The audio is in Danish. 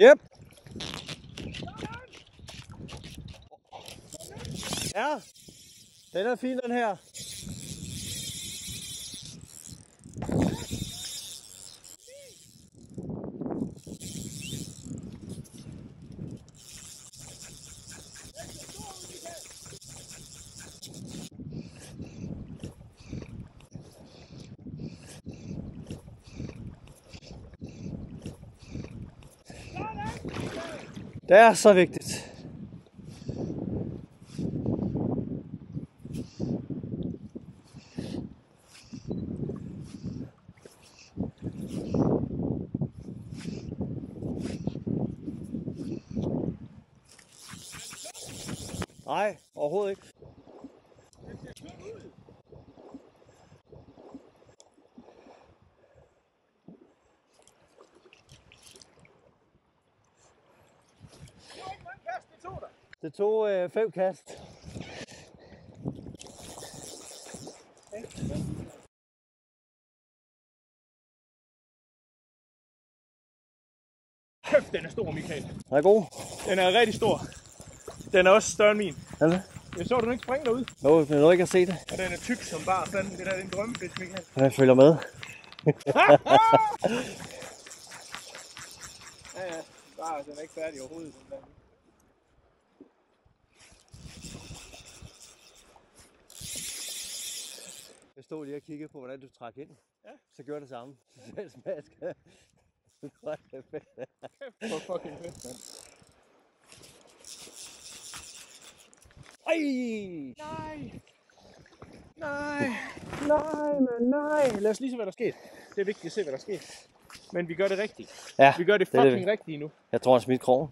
Yep. Ja, den er fin, den her. Det er så vigtigt. Nej, overhovedet ikke. Det tog 5 kast. Kæft, den er stor, Michael. Den er god. Den er rigtig stor. Den er også større end min. Er det? Jeg så, du ikke springe derud. Jo, men du ikke har set det. Og den er tyk som bare fanden. Det der er en drømmefisk, Michael. Jeg følger med. Ja, bare den er ikke færdig overhovedet. Den der. Jeg stod lige og kiggede på, hvordan du trak ind. Ja. Så gjorde det samme. Selv smask. Det er fedt. Kæft, hvor fucking fedt, mand. Ej! Nej! Nej, men nej! Lad os lige se, hvad der sker. Det er vigtigt at se, hvad der sker. Men vi gør det rigtigt. Ja, Vi gør det det er fucking rigtigt nu. Jeg tror, han smidt krogen.